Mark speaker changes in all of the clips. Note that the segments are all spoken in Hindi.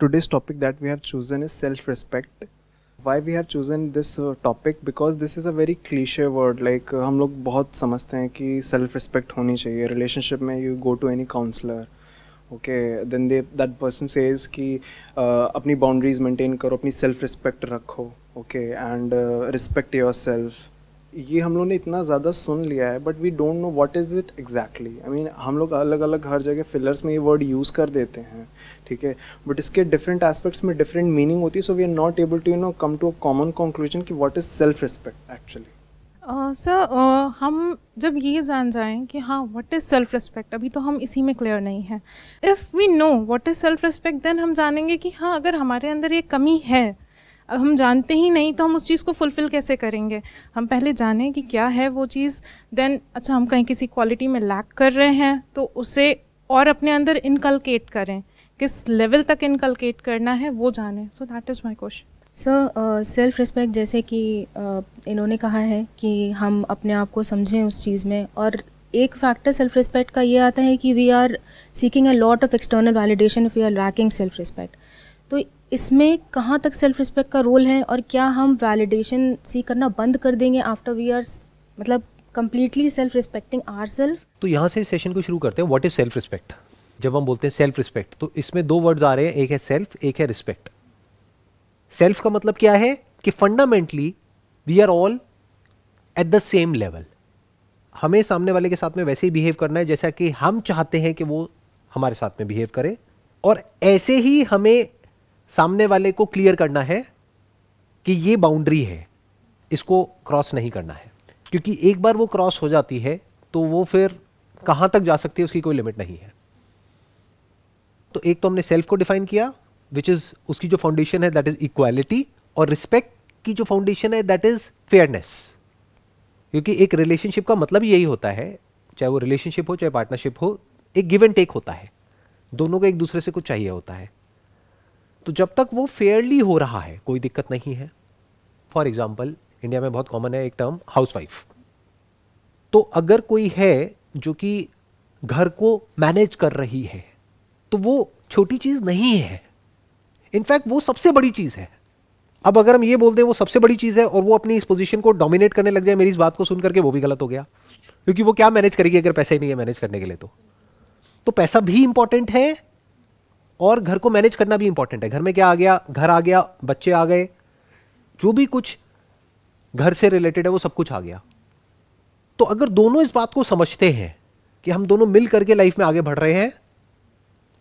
Speaker 1: Today's topic that we have chosen is self-respect. Why we have chosen this topic? Because this is a very cliche word. Like हम लोग बहुत समझते हैं कि self-respect होनी चाहिए. Relationship में you go to any counselor, okay, then that person says कि अपनी boundaries maintain करो, अपनी self-respect रखो, okay, and respect yourself. ये हम लोग ने इतना ज़्यादा सुन लिया है, but we don't know what is it exactly. I mean हम लोग अलग अलग हर जगह फिलर्स में ये वर्ड यूज़ कर देते हैं, ठीक है, बट इसके डिफरेंट एस्पेक्ट्स में डिफरेंट मीनिंग होती है. So we are not able to come to a common conclusion कि what is self respect actually.
Speaker 2: Sir हम जब ये जान जाएं कि हाँ व्हाट इज़ सेल्फ रिस्पेक्ट, अभी तो हम इसी में क्लियर नहीं हैं. If we know what is self respect then हम जानेंगे कि हाँ अगर हमारे अंदर ये कमी है, हम जानते ही नहीं तो हम उस चीज़ को फुलफ़िल कैसे करेंगे. हम पहले जानें कि क्या है वो चीज़, देन अच्छा हम कहीं किसी क्वालिटी में लैक कर रहे हैं तो उसे और अपने अंदर इनकलकेट करें, किस लेवल तक इनकलकेट करना है वो जानें. So that is my question.
Speaker 3: Sir self respect जैसे कि इन्होंने कहा है कि हम अपने आप को समझें उस चीज़ में, और एक फैक्टर सेल्फ रिस्पेक्ट का ये आता है कि we are seeking a lot of external validation if we are lacking self respect. तो इसमें कहाँ तक सेल्फ रिस्पेक्ट का रोल है, और क्या हम वैलिडेशन सीख करना बंद कर देंगे आफ्टर वी आर मतलब कंप्लीटली सेल्फ रिस्पेक्टिंग आवरसेल्फ.
Speaker 4: तो यहाँ से सेशन को शुरू करते हैं. What is self respect? जब हम बोलते हैं सेल्फ रिस्पेक्ट तो इसमें दो वर्ड्स आ रहे हैं, एक है सेल्फ, एक है रिस्पेक्ट. सेल्फ का मतलब क्या है कि fundamentally we are all at the same level. हमें सामने वाले के साथ में वैसे ही बिहेव करना है जैसा कि हम चाहते हैं कि वो हमारे साथ में बिहेव करे, और ऐसे ही हमें सामने वाले को क्लियर करना है कि ये बाउंड्री है, इसको क्रॉस नहीं करना है. क्योंकि एक बार वो क्रॉस हो जाती है तो वो फिर कहां तक जा सकती है उसकी कोई लिमिट नहीं है. तो एक तो हमने सेल्फ को डिफाइन किया, विच इज उसकी जो फाउंडेशन है दैट इज इक्वालिटी, और रिस्पेक्ट की जो फाउंडेशन है दैट इज फेयरनेस. क्योंकि एक रिलेशनशिप का मतलब यही होता है, चाहे वो रिलेशनशिप हो चाहे पार्टनरशिप हो, एक गिव एंड टेक होता है, दोनों को एक दूसरे से कुछ चाहिए होता है. तो जब तक वो फेयरली हो रहा है कोई दिक्कत नहीं है. फॉर एग्जाम्पल इंडिया में बहुत कॉमन है एक टर्म हाउसवाइफ. तो अगर कोई है जो कि घर को मैनेज कर रही है तो वो छोटी चीज नहीं है, इनफैक्ट वो सबसे बड़ी चीज है. अब अगर हम ये बोल दें वो सबसे बड़ी चीज है और वो अपनी इस पोजीशन को डोमिनेट करने लग जाए मेरी इस बात को सुन करके, वो भी गलत हो गया. क्योंकि वो क्या मैनेज करेगी अगर पैसा ही नहीं है मैनेज करने के लिए. तो पैसा भी इंपॉर्टेंट है और घर को मैनेज करना भी इंपॉर्टेंट है. घर में क्या आ गया, घर आ गया, बच्चे आ गए, जो भी कुछ घर से रिलेटेड है वो सब कुछ आ गया. तो अगर दोनों इस बात को समझते हैं कि हम दोनों मिल करके लाइफ में आगे बढ़ रहे हैं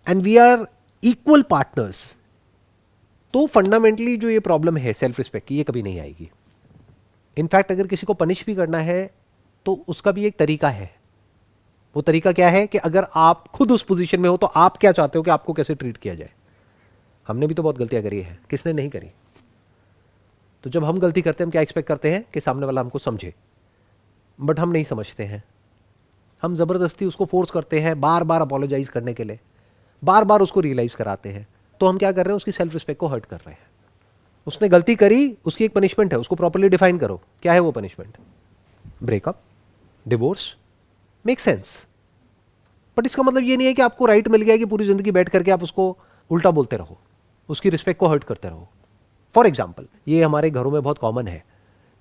Speaker 4: and we are equal partners, तो फंडामेंटली जो ये प्रॉब्लम है सेल्फ रिस्पेक्ट की, ये कभी नहीं आएगी. इनफैक्ट अगर किसी को पनिश भी करना है तो उसका भी एक तरीका है. वो तरीका क्या है कि अगर आप खुद उस पोजीशन में हो तो आप क्या चाहते हो कि आपको कैसे ट्रीट किया जाए. हमने भी तो बहुत गलतियां करी है, किसने नहीं करी. तो जब हम गलती करते हैं हम क्या एक्सपेक्ट करते हैं कि सामने वाला हमको समझे, बट हम नहीं समझते हैं. हम जबरदस्ती उसको फोर्स करते हैं बार बार अपोलोजाइज करने के लिए, बार बार उसको रियलाइज कराते हैं. तो हम क्या कर रहे हैं, उसकी सेल्फ रिस्पेक्ट को हर्ट कर रहे हैं. उसने गलती करी, उसकी एक पनिशमेंट है, उसको प्रॉपर्ली डिफाइन करो. क्या है वो punishment? Breakup, divorce. Make sense. But इसका मतलब ये नहीं है कि आपको राइट मिल गया कि पूरी जिंदगी बैठ करके आप उसको उल्टा बोलते रहो, उसकी रिस्पेक्ट को हर्ट करते रहो. फॉर एग्जाम्पल ये हमारे घरों में बहुत कॉमन है,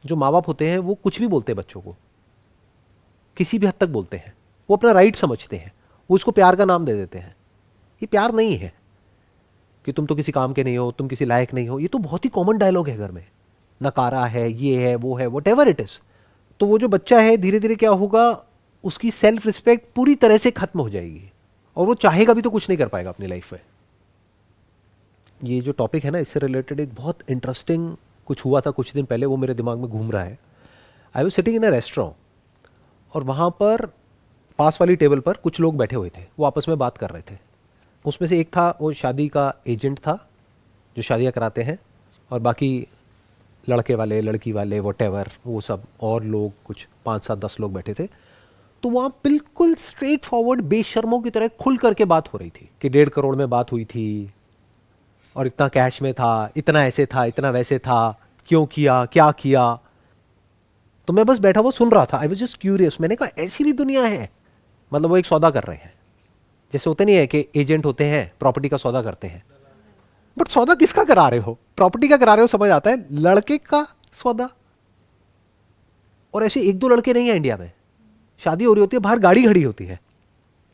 Speaker 4: जो माँ बाप होते हैं वो कुछ भी बोलते हैं बच्चों को, किसी भी हद तक बोलते हैं, वो अपना राइट समझते हैं, वो उसको प्यार का नाम दे देते हैं. ये प्यार नहीं है कि तुम तो किसी काम के नहीं हो, तुम किसी लायक नहीं हो. ये तो बहुत ही कॉमन डायलॉग है घर में. नकारा है, ये है, वो है, व्हाटएवर इट इज. तो वो जो बच्चा है धीरे धीरे क्या होगा, उसकी सेल्फ रिस्पेक्ट पूरी तरह से खत्म हो जाएगी और वो चाहेगा भी तो कुछ नहीं कर पाएगा अपनी लाइफ में. ये जो टॉपिक है ना, इससे रिलेटेड एक बहुत इंटरेस्टिंग कुछ हुआ था कुछ दिन पहले, वो मेरे दिमाग में घूम रहा है. I was sitting in a restaurant और वहाँ पर पास वाली टेबल पर कुछ लोग बैठे हुए थे, वो आपस में बात कर रहे थे. उसमें से एक था, वो शादी का एजेंट था जो शादियाँ कराते हैं, और बाकी लड़के वाले, लड़की वाले, व्हाटएवर, वो सब और लोग कुछ 5-7-10 लोग बैठे थे. तो वहाँ बिल्कुल स्ट्रेट फॉरवर्ड बेशर्मों की तरह खुल करके बात हो रही थी कि 1.5 करोड़ में बात हुई थी और इतना कैश में था, इतना ऐसे था, इतना वैसे था, क्यों किया, क्या किया. तो मैं बस बैठा हुआ सुन रहा था. I was just curious. मैंने कहा ऐसी भी दुनिया है. मतलब वो एक सौदा कर रहे हैं, जैसे होते नहीं है कि एजेंट होते हैं प्रॉपर्टी का सौदा करते हैं, बट सौदा किसका करा रहे हो? प्रॉपर्टी का करा रहे हो, समझ आता है, लड़के का सौदा। और ऐसे एक दो लड़के नहीं है इंडिया में, शादी हो रही होती है, बाहर गाड़ी खड़ी होती है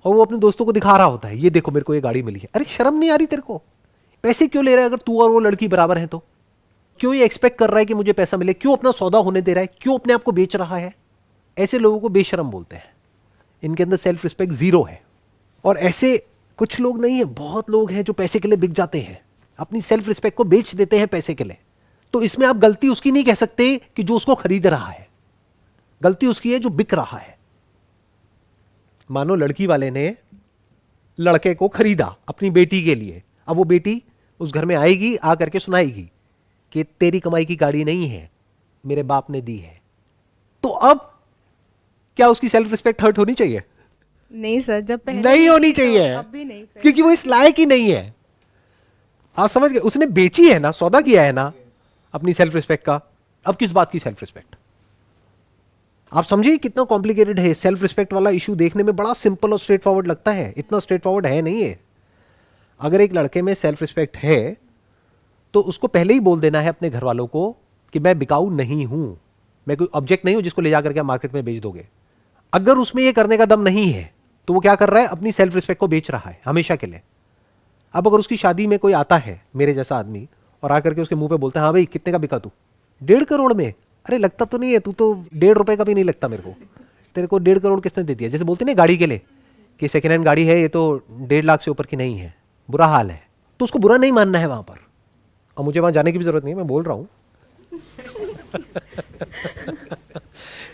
Speaker 4: और वो अपने दोस्तों को दिखा रहा होता है, ये देखो मेरे को ये गाड़ी मिली है। अरे शर्म नहीं आ रही तेरे को? पैसे क्यों ले रहा है? अगर तू और वो लड़की बराबर है तो क्यों ये एक्सपेक्ट कर रहा है कि मुझे पैसा मिले? क्यों अपना सौदा होने दे रहा है? क्यों अपने आप को बेच रहा है? ऐसे लोगों को बेशरम बोलते हैं, इनके अंदर सेल्फ रिस्पेक्ट जीरो है। और ऐसे कुछ लोग नहीं है, बहुत लोग हैं जो पैसे के लिए बिक जाते हैं, अपनी सेल्फ रिस्पेक्ट को बेच देते हैं पैसे के लिए। तो इसमें आप गलती उसकी नहीं कह सकते कि जो उसको खरीद रहा है, गलती उसकी है जो बिक रहा है। मानो लड़की वाले ने लड़के को खरीदा अपनी बेटी के लिए, अब वो बेटी उस घर में आएगी, आ करके सुनाएगी कि तेरी कमाई की गाड़ी नहीं है, मेरे बाप ने दी है। तो अब क्या उसकी सेल्फ रिस्पेक्ट हर्ट होनी चाहिए?
Speaker 3: नहीं सर, जब पहले
Speaker 4: नहीं होनी
Speaker 3: तो
Speaker 4: चाहिए,
Speaker 3: अब भी नहीं फिर।
Speaker 4: क्योंकि वो इस लायक ही नहीं है। आप समझ गए? उसने बेची है ना, सौदा किया है ना अपनी सेल्फ रिस्पेक्ट का। अब किस बात की सेल्फ रिस्पेक्ट? आप समझिए कितना कॉम्प्लिकेटेड है। सेल्फ रिस्पेक्ट वाला इशू देखने में बड़ा सिंपल और स्ट्रेट फॉरवर्ड लगता है, इतना स्ट्रेट फॉरवर्ड है नहीं है। अगर एक लड़के में सेल्फ रिस्पेक्ट है तो उसको पहले ही बोल देना है अपने घर वालों को कि मैं बिकाऊ नहीं हूं, मैं कोई ऑब्जेक्ट नहीं हूं जिसको ले जाकर के मार्केट में बेच दोगे। अगर उसमें ये करने का दम नहीं है तो वो क्या कर रहा है? अपनी सेल्फ रिस्पेक्ट को बेच रहा है हमेशा के लिए। अब अगर उसकी शादी में कोई आता है मेरे जैसा आदमी और आकर के उसके मुंह पे बोलता है हाँ भाई कितने का बिका तू? 1.5 करोड़ में। अरे लगता तो नहीं है, तू तो 1.5 रुपए का भी नहीं लगता मेरे को, तेरे को 1.5 करोड़ किसने दे दिया? जैसे बोलते ना गाड़ी के लिए कि सेकेंड हैंड गाड़ी है, ये तो 1.5 लाख से ऊपर की नहीं है, बुरा हाल है। तो उसको बुरा नहीं मानना है वहां पर, और मुझे वहां जाने की भी जरूरत नहीं है, मैं बोल रहा हूं।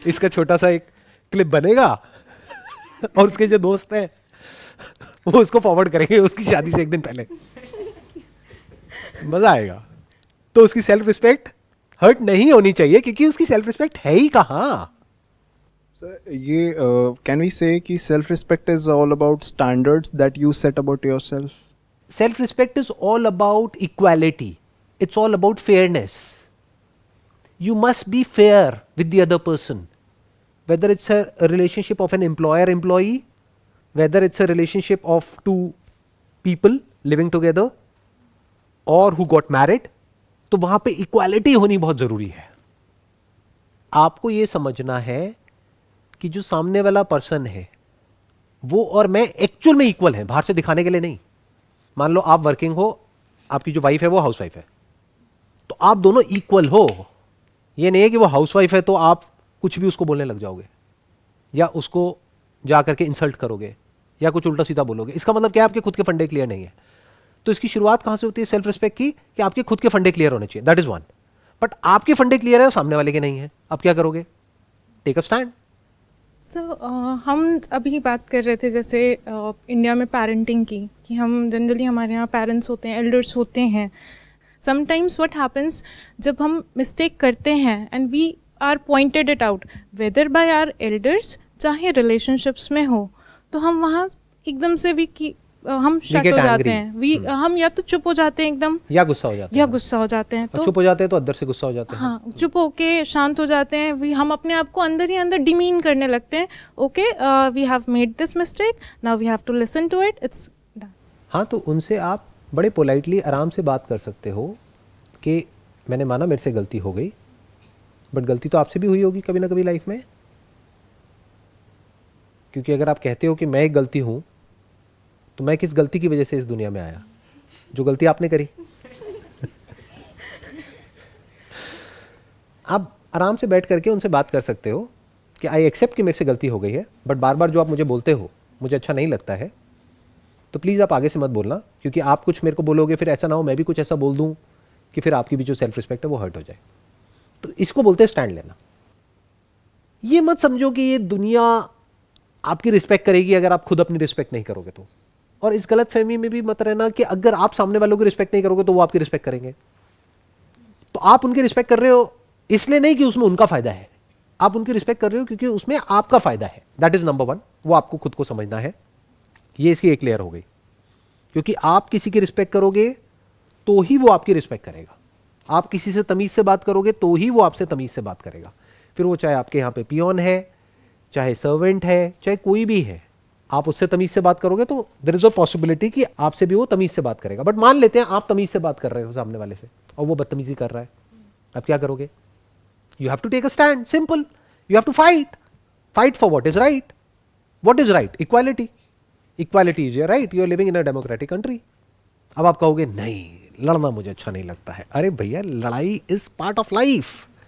Speaker 4: इसका छोटा सा एक क्लिप बनेगा और उसके जो दोस्त हैं वो उसको फॉरवर्ड करेंगे उसकी शादी से एक दिन पहले, मजा आएगा। तो उसकी सेल्फ रिस्पेक्ट हर्ट नहीं होनी चाहिए, क्योंकि उसकी सेल्फ रिस्पेक्ट है ही कहां।
Speaker 1: सर ये कैन वी से कि self respect is all about standards that you set about yourself?
Speaker 4: Self respect is all about equality, it's all about fairness. You must be fair with the other person, whether it's a relationship of an employer-employee, whether it's a relationship of two people living together or who got married. तो वहां पे इक्वालिटी होनी बहुत जरूरी है। आपको यह समझना है कि जो सामने वाला पर्सन है वो और मैं एक्चुअल में इक्वल है, बाहर से दिखाने के लिए नहीं। मान लो आप वर्किंग हो, आपकी जो वाइफ है वो हाउसवाइफ है, तो आप दोनों इक्वल हो। ये नहीं है कि वो हाउसवाइफ है तो आप कुछ भी उसको बोलने लग जाओगे या उसको जा करके इंसल्ट करोगे या कुछ उल्टा सीधा बोलोगे। इसका मतलब क्या है? आपके खुद के फंडे क्लियर नहीं है। तो इसकी शुरुआत कहां से होती है सेल्फ रिस्पेक्ट की? कि आपके खुद के फंडे क्लियर होने चाहिए, दैट इज वन। बट आपके फंडे क्लियर है और सामने वाले के नहीं है, अब क्या करोगे? Take a stand.
Speaker 2: सो हम अभी बात कर रहे थे जैसे इंडिया में पेरेंटिंग की, कि हम जनरली हमारे यहाँ पेरेंट्स होते हैं, एल्डर्स होते हैं। समटाइम्स व्हाट हैपन्स, जब हम मिस्टेक करते हैं and we are pointed it out whether by our elders, चाहे रिलेशनशिप्स में हो, तो हम वहाँ एकदम से हम शट हो जाते हैं। हम या तो चुप हो जाते हैं एकदम,
Speaker 4: या गुस्सा हो जाते हैं,
Speaker 2: या गुस्सा हो जाते हैं।
Speaker 4: तो चुप हो जाते हैं तो अंदर से गुस्सा हो जाते हैं।
Speaker 2: हाँ, चुप होके शांत हो जाते हैं। हम अपने आप को अंदर ही अंदर डिमीन करने लगते हैं। Okay, we have made this mistake, now we have to listen to it, it's done.
Speaker 4: हाँ, तो उनसे आप बड़े पोलाइटली आराम से बात कर सकते हो कि मैंने माना मेरे से गलती हो गई, बट गलती तो आपसे भी हुई होगी कभी ना कभी लाइफ में। क्योंकि अगर आप कहते हो कि मैं एक गलती हूं, तो मैं किस गलती की वजह से इस दुनिया में आया? जो गलती आपने करी। आप आराम से बैठ करके उनसे बात कर सकते हो कि आई एक्सेप्ट कि मेरे से गलती हो गई है, बट बार बार जो आप मुझे बोलते हो मुझे अच्छा नहीं लगता है, तो प्लीज़ आप आगे से मत बोलना, क्योंकि आप कुछ मेरे को बोलोगे फिर ऐसा ना हो मैं भी कुछ ऐसा बोल दूं कि फिर आपकी भी जो सेल्फ रिस्पेक्ट है वो हर्ट हो जाए। तो इसको बोलते हैं स्टैंड लेना। ये मत समझो कि ये दुनिया आपकी रिस्पेक्ट करेगी अगर आप खुद अपनी रिस्पेक्ट नहीं करोगे तो। और इस गलत फहमी में भी मत रहना कि अगर आप सामने वालों की रिस्पेक्ट नहीं करोगे तो वो आपकी रिस्पेक्ट करेंगे। तो आप उनकी रिस्पेक्ट कर रहे हो इसलिए नहीं कि उसमें उनका फायदा है, आप उनकी रिस्पेक्ट कर रहे हो क्योंकि उसमें आपका फायदा है। That is number one. वो आपको खुद को समझना है। ये इसकी एक क्लियर हो गई, क्योंकि आप किसी की रिस्पेक्ट करोगे तो ही वो आपकी रिस्पेक्ट करेगा। आप किसी से तमीज से बात करोगे तो ही वो आपसे तमीज से बात करेगा। फिर वो चाहे आपके यहाँ पे पियोन है, चाहे सर्वेंट है, चाहे कोई भी है, आप उससे तमीज से बात करोगे तो देयर इज अ पॉसिबिलिटी कि आपसे भी वो तमीज से बात करेगा। बट मान लेते हैं आप तमीज से बात कर रहे हो सामने वाले से और वो बदतमीजी कर रहा है, अब क्या करोगे? You have to take a stand, simple. You have to fight for what is right. What is right? Equality. Equality is your right, you are living in a democratic country. अब आप कहोगे नहीं, लड़ना मुझे अच्छा नहीं लगता है। अरे भैया, लड़ाई इज पार्ट ऑफ लाइफ।